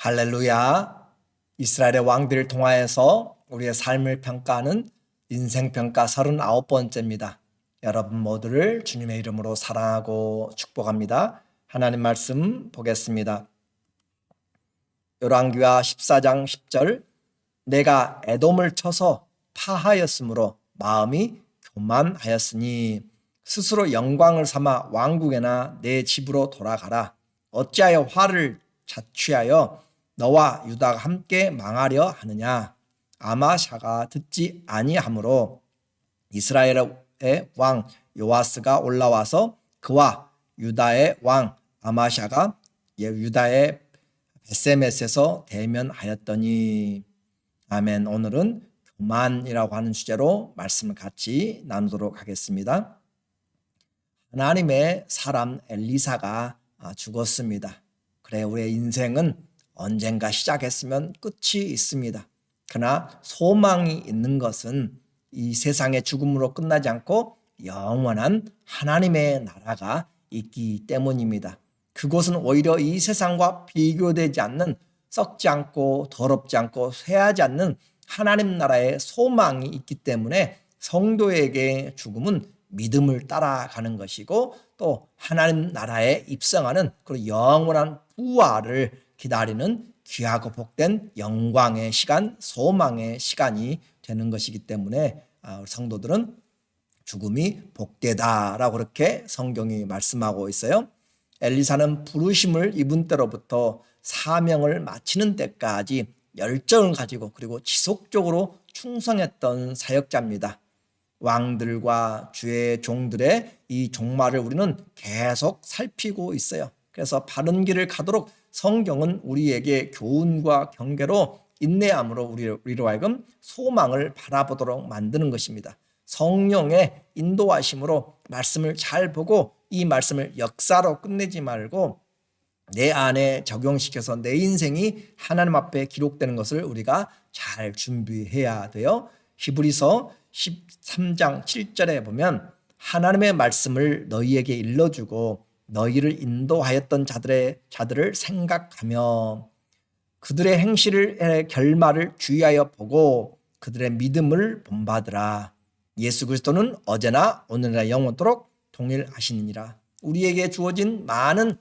할렐루야. 이스라엘의 왕들을 통하여서 우리의 삶을 평가하는 인생평가 39번째입니다. 여러분 모두를 주님의 이름으로 사랑하고 축복합니다. 하나님 말씀 보겠습니다. 열왕기하 14장 10절 내가 에돔을 쳐서 파하였으므로 마음이 교만하였으니 스스로 영광을 삼아 왕국에나 내 집으로 돌아가라. 어찌하여 화를 자취하여 너와 유다가 함께 망하려 하느냐. 아마샤가 듣지 아니하므로 이스라엘의 왕 요아스가 올라와서 그와 유다의 왕 아마샤가 유다의 베세메스에서 대면하였더니. 아멘. 오늘은 교만이라고 하는 주제로 말씀을 같이 나누도록 하겠습니다. 하나님의 사람 엘리사가 죽었습니다. 그래, 우리의 인생은 언젠가 시작했으면 끝이 있습니다. 그러나 소망이 있는 것은 이 세상의 죽음으로 끝나지 않고 영원한 하나님의 나라가 있기 때문입니다. 그곳은 오히려 이 세상과 비교되지 않는, 썩지 않고 더럽지 않고 쇠하지 않는 하나님 나라의 소망이 있기 때문에 성도에게 죽음은 믿음을 따라가는 것이고 또 하나님 나라에 입성하는 그리고 영원한 부활을 기다리는 귀하고 복된 영광의 시간, 소망의 시간이 되는 것이기 때문에 성도들은 죽음이 복되다라고 그렇게 성경이 말씀하고 있어요. 엘리사는 부르심을 입은 때로부터 사명을 마치는 때까지 열정을 가지고 그리고 지속적으로 충성했던 사역자입니다. 왕들과 주의 종들의 이 종말을 우리는 계속 살피고 있어요. 그래서 바른 길을 가도록 성경은 우리에게 교훈과 경계로 인내함으로 우리로 하여금 소망을 바라보도록 만드는 것입니다. 성령의 인도하심으로 말씀을 잘 보고 이 말씀을 역사로 끝내지 말고 내 안에 적용시켜서 내 인생이 하나님 앞에 기록되는 것을 우리가 잘 준비해야 돼요. 히브리서 13장 7절에 보면 하나님의 말씀을 너희에게 일러주고 너희를 인도하였던 자들을 생각하며 그들의 행실의 결말을 주의하여 보고 그들의 믿음을 본받으라. 예수 그리스도는 어제나 오늘이나 영원토록 동일하시니라. 우리에게 주어진 많은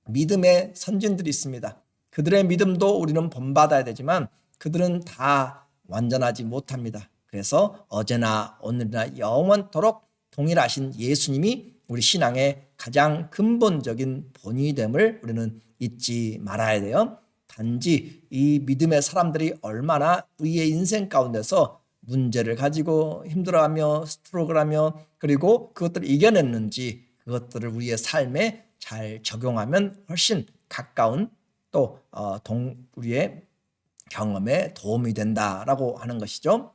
믿음의 선진들이 있습니다. 그들의 믿음도 우리는 본받아야 되지만 그들은 다 완전하지 못합니다. 그래서 어제나 오늘이나 영원토록 동일하신 예수님이 우리 신앙의 가장 근본적인 본이됨을 우리는 잊지 말아야 돼요. 단지 이 믿음의 사람들이 얼마나 우리의 인생 가운데서 문제를 가지고 힘들어하며 스트로크를 하며 그리고 그것들을 이겨냈는지 그것들을 우리의 삶에 잘 적용하면 훨씬 가까운 또 우리의 경험에 도움이 된다라고 하는 것이죠.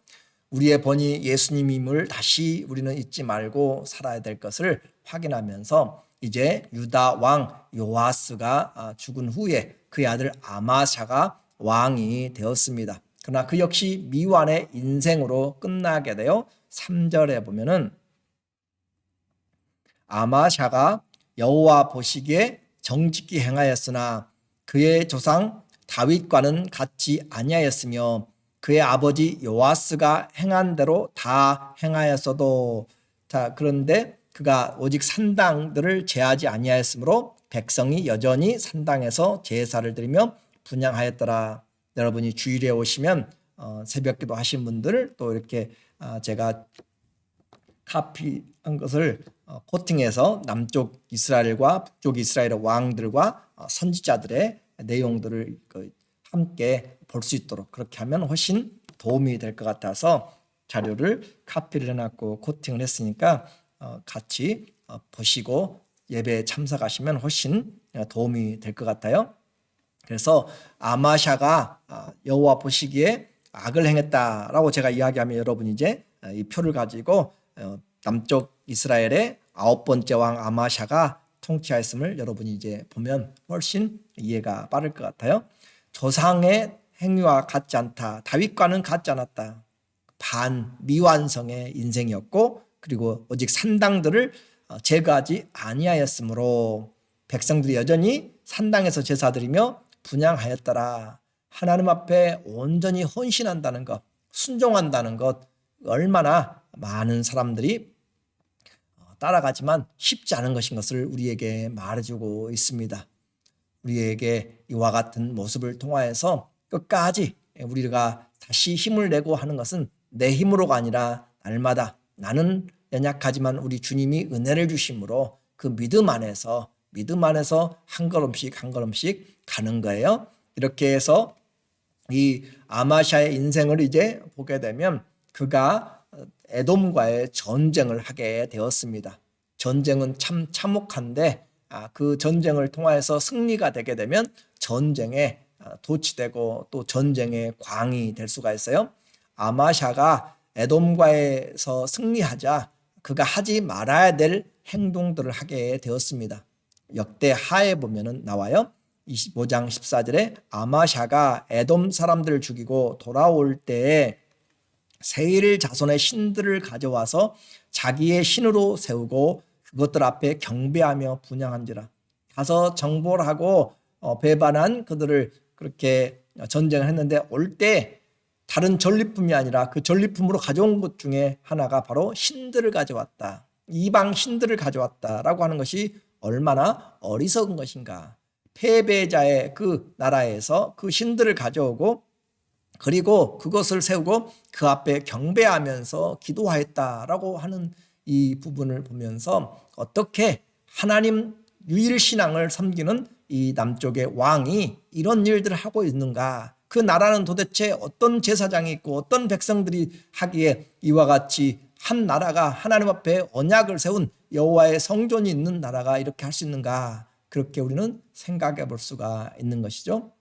우리의 본이 예수님임을 다시 우리는 잊지 말고 살아야 될 것을 확인하면서 이제 유다 왕 요아스가 죽은 후에 그의 아들 아마샤가 왕이 되었습니다. 그러나 그 역시 미완의 인생으로 끝나게 되어 3절에 보면은 아마샤가 여호와 보시기에 정직히 행하였으나 그의 조상 다윗과는 같지 아니하였으며 그의 아버지 요아스가 행한 대로 다 행하였어도 그런데 그가 오직 산당들을 제하지 아니하였으므로 백성이 여전히 산당에서 제사를 드리며 분향하였더라. 여러분이 주일에 오시면 새벽기도 하신 분들 또 이렇게 제가 카피한 것을 코팅해서 남쪽 이스라엘과 북쪽 이스라엘의 왕들과 선지자들의 내용들을 함께 볼 수 있도록 그렇게 하면 훨씬 도움이 될 것 같아서 자료를 카피를 해놨고 코팅을 했으니까 같이 보시고 예배에 참석하시면 훨씬 도움이 될 것 같아요. 그래서 아마샤가 여호와 보시기에 악을 행했다라고 제가 이야기하면 여러분이 이제 이 표를 가지고 남쪽 이스라엘의 9번째 왕 아마샤가 통치하였음을 여러분이 이제 보면 훨씬 이해가 빠를 것 같아요. 조상의 행위와 같지 않다. 다윗과는 같지 않았다. 반미완성의 인생이었고 그리고 오직 산당들을 제거하지 아니하였으므로 백성들이 여전히 산당에서 제사드리며 분향하였더라. 하나님 앞에 온전히 헌신한다는 것, 순종한다는 것, 얼마나 많은 사람들이 따라가지만 쉽지 않은 것인 것을 우리에게 말해주고 있습니다. 우리에게 이와 같은 모습을 통하여서 끝까지 우리가 다시 힘을 내고 하는 것은 내 힘으로가 아니라 날마다 나는 연약하지만 우리 주님이 은혜를 주심으로 그 믿음 안에서 한 걸음씩 한 걸음씩 가는 거예요. 이렇게 해서 이 아마샤의 인생을 이제 보게 되면 그가 에돔과의 전쟁을 하게 되었습니다. 전쟁은 참 참혹한데 그 전쟁을 통하여서 승리가 되게 되면 전쟁에 도취되고 또 전쟁의 광이 될 수가 있어요. 아마샤가 에돔과에서 승리하자 그가 하지 말아야 될 행동들을 하게 되었습니다. 역대하에 보면은 나와요. 25장 14절에 아마샤가 에돔 사람들을 죽이고 돌아올 때에 세일 자손의 신들을 가져와서 자기의 신으로 세우고 그것들 앞에 경배하며 분향한지라. 가서 정보를 하고 배반한 그들을 그렇게 전쟁을 했는데 올 때 다른 전리품이 아니라 그 전리품으로 가져온 것 중에 하나가 바로 신들을 가져왔다. 이방 신들을 가져왔다라고 하는 것이 얼마나 어리석은 것인가. 패배자의 그 나라에서 그 신들을 가져오고 그리고 그것을 세우고 그 앞에 경배하면서 기도하였다라고 하는 이 부분을 보면서 어떻게 하나님 유일신앙을 섬기는 이 남쪽의 왕이 이런 일들을 하고 있는가. 그 나라는 도대체 어떤 제사장이 있고 어떤 백성들이 하기에 이와 같이 한 나라가 하나님 앞에 언약을 세운 여호와의 성전이 있는 나라가 이렇게 할 수 있는가. 그렇게 우리는 생각해 볼 수가 있는 것이죠.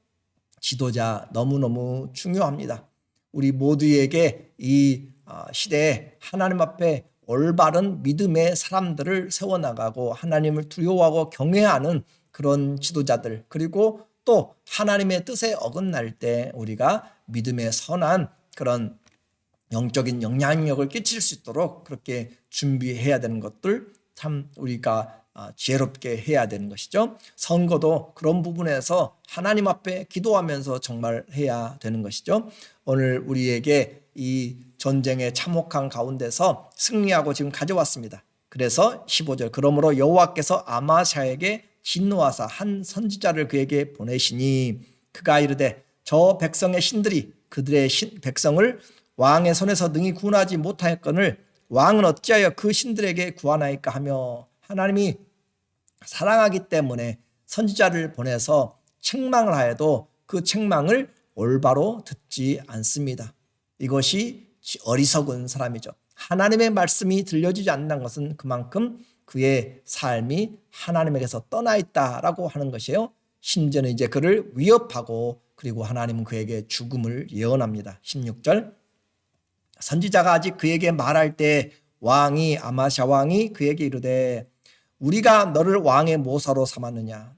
지도자 너무너무 중요합니다. 우리 모두에게 이 시대에 하나님 앞에 올바른 믿음의 사람들을 세워나가고 하나님을 두려워하고 경외하는 그런 지도자들, 그리고 또 하나님의 뜻에 어긋날 때 우리가 믿음의 선한 그런 영적인 영향력을 끼칠 수 있도록 그렇게 준비해야 되는 것들 참 우리가 지혜롭게 해야 되는 것이죠. 선거도 그런 부분에서 하나님 앞에 기도하면서 정말 해야 되는 것이죠. 오늘 우리에게 이 전쟁의 참혹한 가운데서 승리하고 지금 가져왔습니다. 그래서 15절 그러므로 여호와께서 아마샤에게 진노하사 한 선지자를 그에게 보내시니 그가 이르되 저 백성의 신들이 그들의 백성을 왕의 손에서 능히 구원하지 못하였거늘 왕은 어찌하여 그 신들에게 구하나이까 하며 하나님이 사랑하기 때문에 선지자를 보내서 책망을 하여도 그 책망을 올바로 듣지 않습니다. 이것이 어리석은 사람이죠. 하나님의 말씀이 들려지지 않는 것은 그만큼 그의 삶이 하나님에게서 떠나 있다라고 하는 것이에요. 심지어는 이제 그를 위협하고 그리고 하나님은 그에게 죽음을 예언합니다. 16절 선지자가 아직 그에게 말할 때 왕이 아마샤 왕이 그에게 이르되 우리가 너를 왕의 모사로 삼았느냐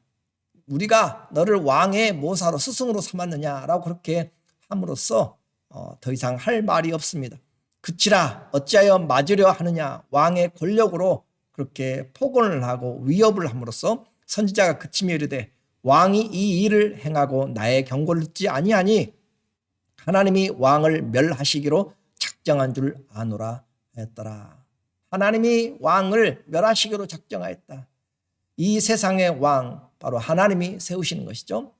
우리가 너를 왕의 모사로 스승으로 삼았느냐라고 그렇게 함으로써 더 이상 할 말이 없습니다. 그치라 어찌하여 맞으려 하느냐 왕의 권력으로 그렇게 폭언을 하고 위협을 함으로써 선지자가 그치며 이르되 왕이 이 일을 행하고 나의 경고를 듣지 아니하니 하나님이 왕을 멸하시기로 작정한 줄 아노라 하였더라. 하나님이 왕을 멸하시기로 작정하였다. 이 세상의 왕 바로 하나님이 세우시는 것이죠.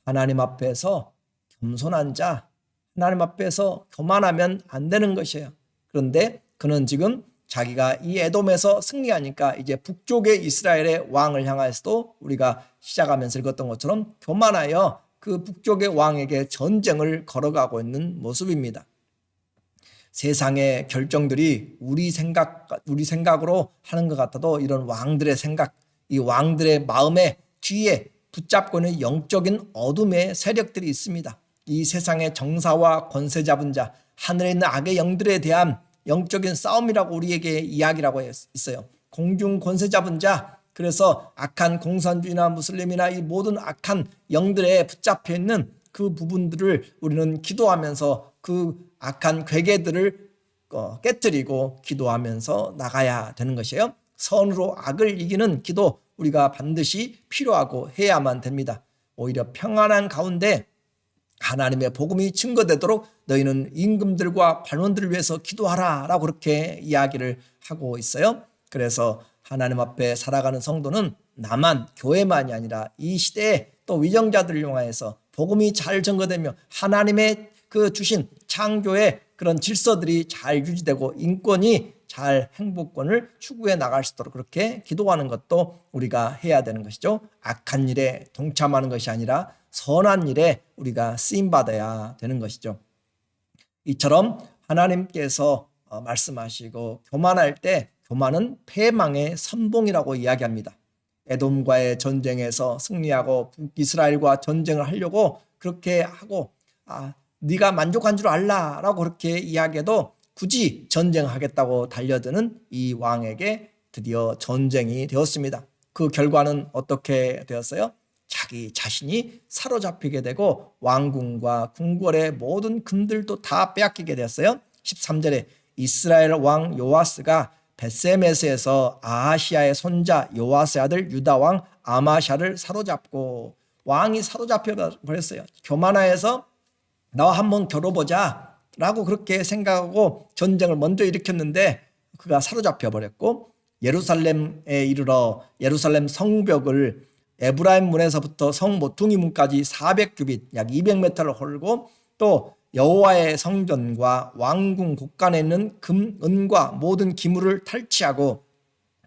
하나님 앞에서 겸손한 자, 하나님 앞에서 교만하면 안 되는 것이에요. 그런데 그는 지금 자기가 이 에돔에서 승리하니까 이제 북쪽의 이스라엘의 왕을 향하여서도 우리가 시작하면서 읽었던 것처럼 교만하여 그 북쪽의 왕에게 전쟁을 걸어가고 있는 모습입니다. 세상의 결정들이 우리 생각으로 하는 것 같아도 이런 왕들의 생각, 이 왕들의 마음의 뒤에 붙잡고 있는 영적인 어둠의 세력들이 있습니다. 이 세상의 정사와 권세 잡은 자, 하늘에 있는 악의 영들에 대한 영적인 싸움이라고 우리에게 이야기라고 있어요. 공중 권세 잡은 자, 그래서 악한 공산주의나 무슬림이나 이 모든 악한 영들에 붙잡혀 있는 그 부분들을 우리는 기도하면서 그 악한 괴계들을 깨뜨리고 기도하면서 나가야 되는 것이에요. 선으로 악을 이기는 기도 우리가 반드시 필요하고 해야만 됩니다. 오히려 평안한 가운데 하나님의 복음이 증거되도록 너희는 임금들과 관원들을 위해서 기도하라 라고 그렇게 이야기를 하고 있어요. 그래서 하나님 앞에 살아가는 성도는 나만, 교회만이 아니라 이 시대에 또 위정자들을 이용해서 복음이 잘 증거되며 하나님의 그 주신 창조의 그런 질서들이 잘 유지되고 인권이 잘 행복권을 추구해 나갈 수 있도록 그렇게 기도하는 것도 우리가 해야 되는 것이죠. 악한 일에 동참하는 것이 아니라 선한 일에 우리가 쓰임받아야 되는 것이죠. 이처럼 하나님께서 말씀하시고 교만할 때 교만은 패망의 선봉이라고 이야기합니다. 에돔과의 전쟁에서 승리하고 북이스라엘과 전쟁을 하려고 그렇게 하고 네가 만족한 줄 알라라고 그렇게 이야기해도 굳이 전쟁하겠다고 달려드는 이 왕에게 드디어 전쟁이 되었습니다. 그 결과는 어떻게 되었어요? 자기 자신이 사로잡히게 되고 왕궁과 궁궐의 모든 금들도 다 빼앗기게 되었어요. 13절에 이스라엘 왕 요아스가 벳세메스에서 아하시아의 손자 요아스의 아들 유다 왕 아마샤를 사로잡고 왕이 사로잡혀 버렸어요. 교만하여서 나와 한번 겨뤄보자 라고 그렇게 생각하고 전쟁을 먼저 일으켰는데 그가 사로잡혀 버렸고 예루살렘에 이르러 예루살렘 성벽을 에브라임 문에서부터 성 모퉁이 문까지 400규빗 약 200m를 헐고 또 여호와의 성전과 왕궁 곳간에 있는 금, 은과 모든 기물을 탈취하고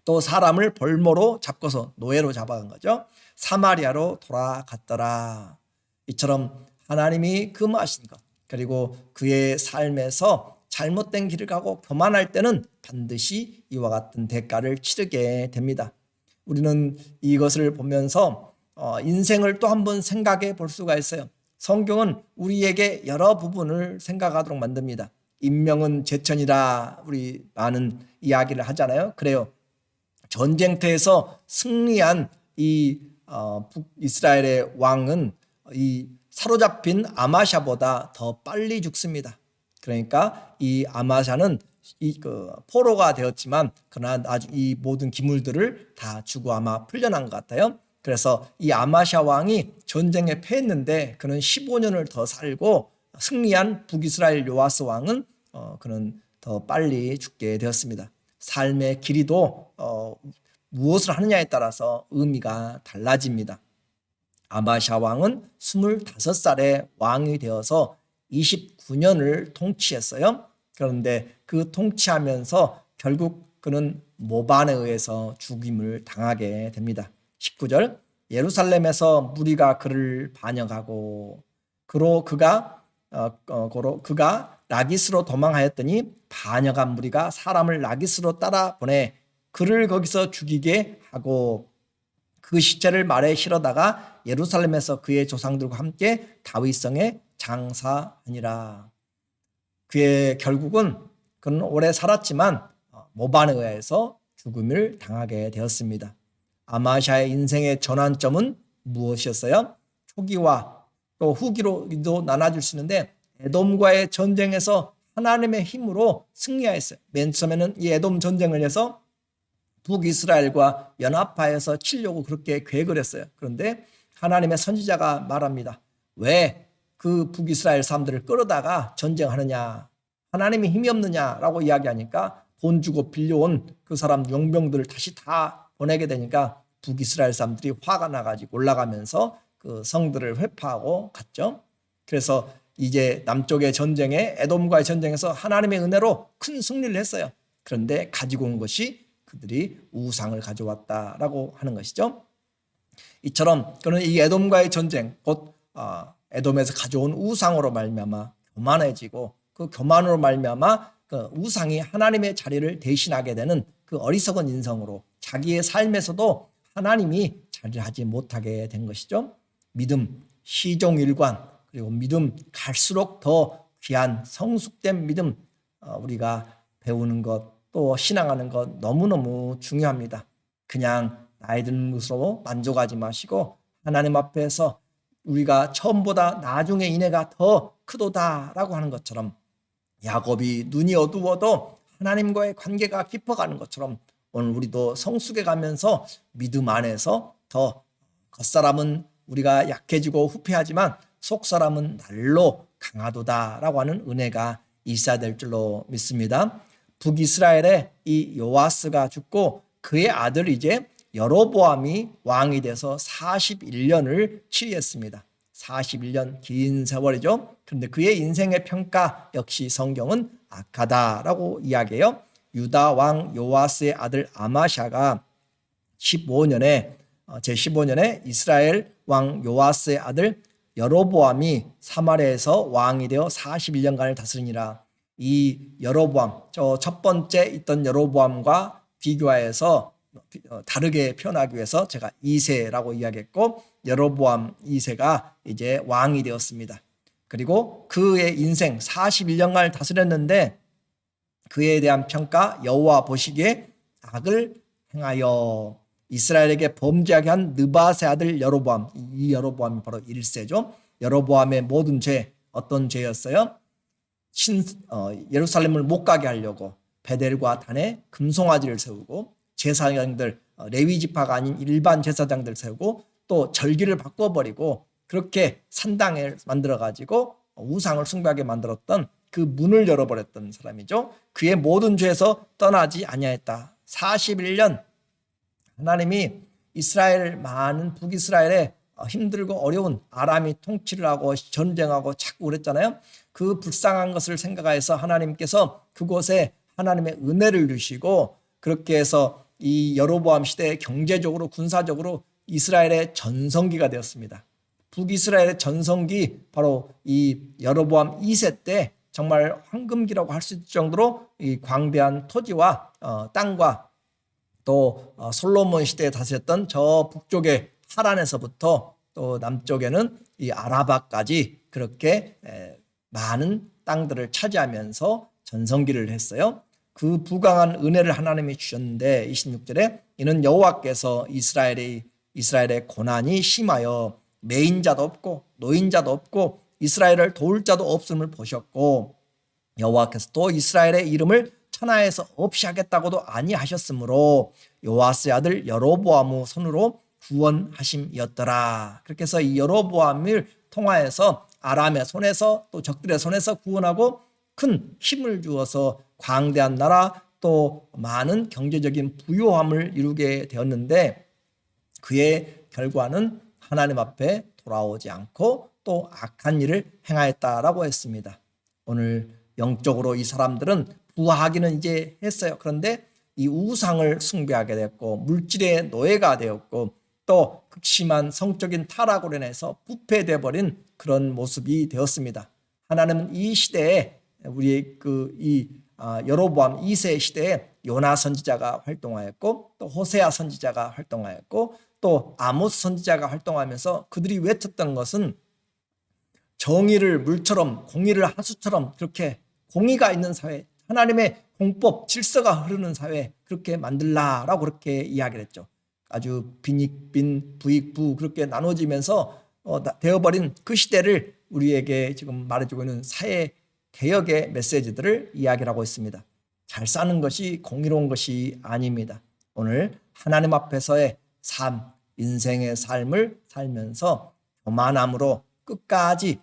또 사람을 벌모로 잡고서 노예로 잡아간 거죠. 사마리아로 돌아갔더라. 이처럼 하나님이 금하신 것 그리고 그의 삶에서 잘못된 길을 가고 교만할 때는 반드시 이와 같은 대가를 치르게 됩니다. 우리는 이것을 보면서 인생을 또 한번 생각해 볼 수가 있어요. 성경은 우리에게 여러 부분을 생각하도록 만듭니다. 인명은 제천이라 우리 많은 이야기를 하잖아요. 그래요. 전쟁터에서 승리한 이 북이스라엘의 왕은 이 사로잡힌 아마샤보다 더 빨리 죽습니다. 그러니까 이 아마샤는 포로가 되었지만 그러나 이 모든 기물들을 다 주고 아마 풀려난 것 같아요. 그래서 이 아마샤 왕이 전쟁에 패했는데 그는 15년을 더 살고 승리한 북이스라엘 요아스 왕은 그는 더 빨리 죽게 되었습니다. 삶의 길이도 무엇을 하느냐에 따라서 의미가 달라집니다. 아마샤 왕은 25살에 왕이 되어서 29년을 통치했어요. 그런데 그 통치하면서 결국 그는 모반에 의해서 죽임을 당하게 됩니다. 19절 예루살렘에서 무리가 그를 반역하고 그가 라기스로 도망하였더니 반역한 무리가 사람을 라기스로 따라 보내 그를 거기서 죽이게 하고 그 시체를 말에 실어다가 예루살렘에서 그의 조상들과 함께 다윗성에 장사하니라. 그의 결국은 그는 오래 살았지만 모반에 의해서 죽음을 당하게 되었습니다. 아마샤의 인생의 전환점은 무엇이었어요? 초기와 또 후기로도 나눠질 수 있는데 에돔과의 전쟁에서 하나님의 힘으로 승리하였어요. 맨 처음에는 이 에돔 전쟁을 해서 북이스라엘과 연합하여서 치려고 그렇게 계획을 했어요. 그런데 하나님의 선지자가 말합니다. 왜 그 북이스라엘 사람들을 끌어다가 전쟁하느냐? 하나님이 힘이 없느냐라고 이야기하니까 돈 주고 빌려온 그 사람 용병들을 다시 다 보내게 되니까 북이스라엘 사람들이 화가 나가지고 올라가면서 그 성들을 회파하고 갔죠. 그래서 이제 남쪽의 전쟁에 에돔과의 전쟁에서 하나님의 은혜로 큰 승리를 했어요. 그런데 가지고 온 것이 그들이 우상을 가져왔다라고 하는 것이죠. 이처럼 그는 이 에돔과의 전쟁 곧 에돔에서 가져온 우상으로 말미암아 교만해지고 그 교만으로 말미암아 그 우상이 하나님의 자리를 대신하게 되는 그 어리석은 인성으로 자기의 삶에서도 하나님이 자리하지 못하게 된 것이죠. 믿음, 시종일관 그리고 믿음 갈수록 더 귀한 성숙된 믿음 우리가 배우는 것 또 신앙하는 것 너무너무 중요합니다. 그냥 나이 드는 것으로 만족하지 마시고 하나님 앞에서 우리가 처음보다 나중에 인애가 더 크도다라고 하는 것처럼 야곱이 눈이 어두워도 하나님과의 관계가 깊어가는 것처럼 오늘 우리도 성숙해 가면서 믿음 안에서 더 겉사람은 우리가 약해지고 후패하지만 속사람은 날로 강하도다라고 하는 은혜가 있어야 될 줄로 믿습니다. 북이스라엘의 이 요아스가 죽고 그의 아들 이제 여로보암이 왕이 돼서 41년을 치리했습니다. 41년 긴 세월이죠. 그런데 그의 인생의 평가 역시 성경은 악하다라고 이야기해요. 유다 왕 요아스의 아들 아마샤가 15년에 제15년에 이스라엘 왕 요아스의 아들 여로보암이 사마리아에서 왕이 되어 41년간을 다스리니라. 이 여로보암, 저 첫 번째 있던 여로보암과 비교하여서 다르게 표현하기 위해서 제가 2세라고 이야기했고, 여로보암 2세가 이제 왕이 되었습니다. 그리고 그의 인생 41년간을 다스렸는데 그에 대한 평가, 여호와 보시기에 악을 행하여 이스라엘에게 범죄하게 한 느밧의 아들 여로보암, 이 여로보암이 바로 1세죠. 여로보암의 모든 죄, 어떤 죄였어요? 예루살렘을 못 가게 하려고 베델과 단에 금송아지를 세우고 제사장들, 레위 지파가 아닌 일반 제사장들 세우고 또 절기를 바꿔버리고 그렇게 산당을 만들어가지고 우상을 숭배하게 만들었던 그 문을 열어버렸던 사람이죠. 그의 모든 죄에서 떠나지 아니하였다. 41년 하나님이 이스라엘, 많은 북이스라엘에 힘들고 어려운 아람이 통치를 하고 전쟁하고 자꾸 그랬잖아요. 그 불쌍한 것을 생각하여서 하나님께서 그곳에 하나님의 은혜를 주시고 그렇게 해서 이 여로보암 시대에 경제적으로 군사적으로 이스라엘의 전성기가 되었습니다. 북이스라엘의 전성기 바로 이 여로보암 2세 때 정말 황금기라고 할 수 있을 정도로 이 광대한 토지와 땅과 또 솔로몬 시대에 다스렸던 저 북쪽의 하란에서부터 또 남쪽에는 이 아라바까지 그렇게 많은 땅들을 차지하면서 전성기를 했어요. 그 부강한 은혜를 하나님이 주셨는데 26절에 이는 여호와께서 이스라엘의 고난이 심하여 매인자도 없고 노인자도 없고 이스라엘을 도울 자도 없음을 보셨고 여호와께서 또 이스라엘의 이름을 천하에서 없이 하겠다고도 아니하셨으므로 요아스의 아들 여로보암의 손으로 구원하심이었더라. 그렇게 해서 이 여로보암을 통하여서 아람의 손에서 또 적들의 손에서 구원하고 큰 힘을 주어서 광대한 나라 또 많은 경제적인 부요함을 이루게 되었는데 그의 결과는 하나님 앞에 돌아오지 않고 또 악한 일을 행하였다라고 했습니다. 오늘 영적으로 이 사람들은 부하기는 이제 했어요. 그런데 이 우상을 숭배하게 되었고 물질의 노예가 되었고 또 극심한 성적인 타락으로 인해서 부패되어 버린 그런 모습이 되었습니다. 하나님은 이 시대에 우리 여로보암 2세 시대에 요나 선지자가 활동하였고 또 호세아 선지자가 활동하였고 또 아모스 선지자가 활동하면서 그들이 외쳤던 것은 정의를 물처럼 공의를 하수처럼 그렇게 공의가 있는 사회, 하나님의 공법, 질서가 흐르는 사회 그렇게 만들라라고 그렇게 이야기를 했죠. 아주 빈익빈, 부익부 그렇게 나눠지면서 되어버린 그 시대를 우리에게 지금 말해주고 있는 사회 개혁의 메시지들을 이야기를 하고 있습니다. 잘 사는 것이 공의로운 것이 아닙니다. 오늘 하나님 앞에서의 삶, 인생의 삶을 살면서 교만함으로 끝까지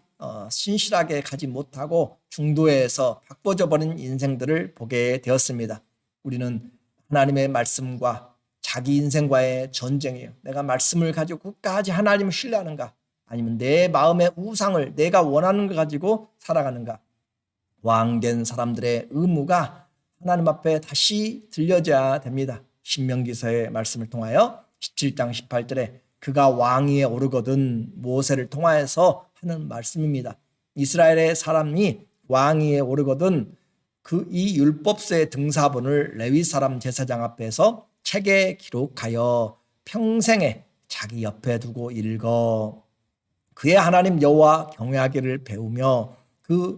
신실하게 가지 못하고 중도에서 바꿔져 버린 인생들을 보게 되었습니다. 우리는 하나님의 말씀과 자기 인생과의 전쟁이에요. 내가 말씀을 가지고 끝까지 하나님을 신뢰하는가 아니면 내 마음의 우상을 내가 원하는 걸 가지고 살아가는가. 왕된 사람들의 의무가 하나님 앞에 다시 들려져야 됩니다. 신명기서의 말씀을 통하여 17장 18절에 그가 왕위에 오르거든 모세를 통하여서 하는 말씀입니다. 이스라엘의 사람이 왕위에 오르거든 이 율법서의 등사본을 레위 사람 제사장 앞에서 책에 기록하여 평생에 자기 옆에 두고 읽어 그의 하나님 여호와 경외하기를 배우며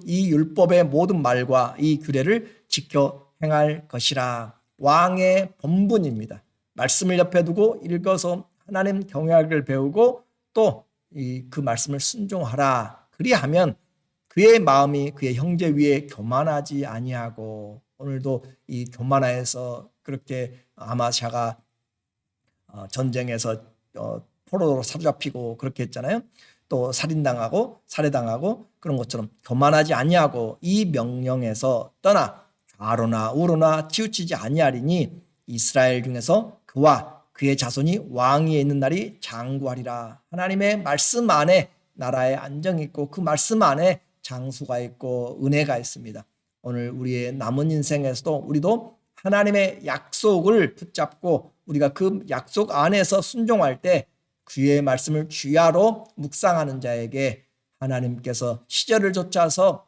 이 율법의 모든 말과 이 규례를 지켜 행할 것이라. 왕의 본분입니다. 말씀을 옆에 두고 읽어서 하나님 경외하기를 배우고 또 그 말씀을 순종하라. 그리하면 그의 마음이 그의 형제 위에 교만하지 아니하고 오늘도 이 교만하여서 그렇게 아마샤가 전쟁에서 포로로 사로잡히고 그렇게 했잖아요. 또 살인당하고 살해당하고 그런 것처럼 교만하지 아니하고 이 명령에서 떠나 좌로나 우로나 치우치지 아니하리니 이스라엘 중에서 그와 그의 자손이 왕위에 있는 날이 장구하리라. 하나님의 말씀 안에 나라의 안정이 있고 그 말씀 안에 장수가 있고 은혜가 있습니다. 오늘 우리의 남은 인생에서도 우리도 하나님의 약속을 붙잡고 우리가 그 약속 안에서 순종할 때 주의 말씀을 주야로 묵상하는 자에게 하나님께서 시절을 좇아서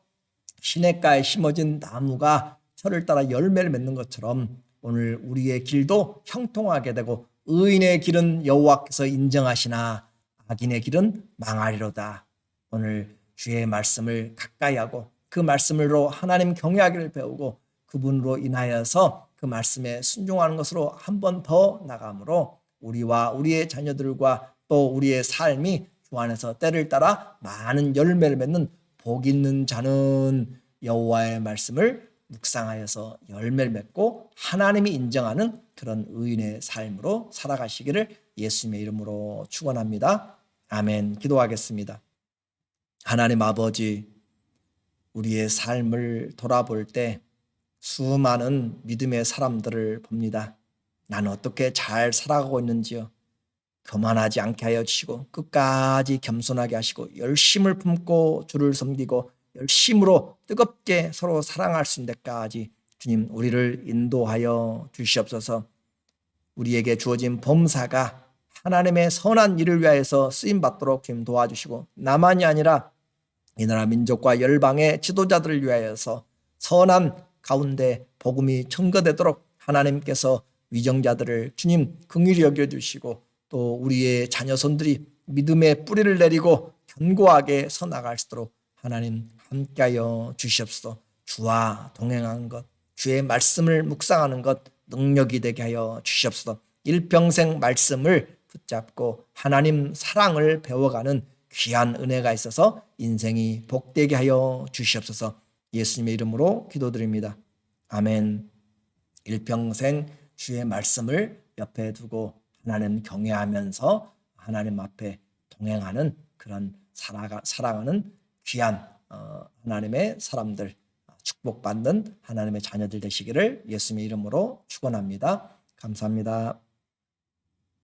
시냇가에 심어진 나무가 철을 따라 열매를 맺는 것처럼 오늘 우리의 길도 형통하게 되고 의인의 길은 여호와께서 인정하시나 악인의 길은 망하리로다. 오늘 주의 말씀을 가까이 하고 그 말씀으로 하나님 경외하기를 배우고 그분으로 인하여서 그 말씀에 순종하는 것으로 한 번 더 나감으로 우리와 우리의 자녀들과 또 우리의 삶이 주 안에서 때를 따라 많은 열매를 맺는 복 있는 자는 여호와의 말씀을 묵상하여서 열매를 맺고 하나님이 인정하는 그런 의인의 삶으로 살아가시기를 예수님의 이름으로 축원합니다. 아멘. 기도하겠습니다. 하나님 아버지, 우리의 삶을 돌아볼 때 수많은 믿음의 사람들을 봅니다. 나는 어떻게 잘 살아가고 있는지요. 교만하지 않게 하여 주시고 끝까지 겸손하게 하시고 열심을 품고 주를 섬기고 열심으로 뜨겁게 서로 사랑할 수 있는 데까지 주님 우리를 인도하여 주시옵소서. 우리에게 주어진 범사가 하나님의 선한 일을 위하여서 쓰임받도록 주님 도와주시고 나만이 아니라 이 나라 민족과 열방의 지도자들을 위하여서 선한 가운데 복음이 전거되도록 하나님께서 위정자들을 주님 긍휼히 여겨주시고 또 우리의 자녀손들이 믿음의 뿌리를 내리고 견고하게 서 나갈 수 있도록 하나님 함께하여 주시옵소서. 주와 동행하는 것, 주의 말씀을 묵상하는 것 능력이 되게 하여 주시옵소서. 일평생 말씀을 붙잡고 하나님 사랑을 배워가는 귀한 은혜가 있어서 인생이 복되게 하여 주시옵소서. 예수님의 이름으로 기도드립니다. 아멘. 일평생 주의 말씀을 옆에 두고 하나님 경외하면서 하나님 앞에 동행하는 그런 살아가는 귀한 하나님의 사람들, 축복받는 하나님의 자녀들 되시기를 예수님의 이름으로 축원합니다. 감사합니다.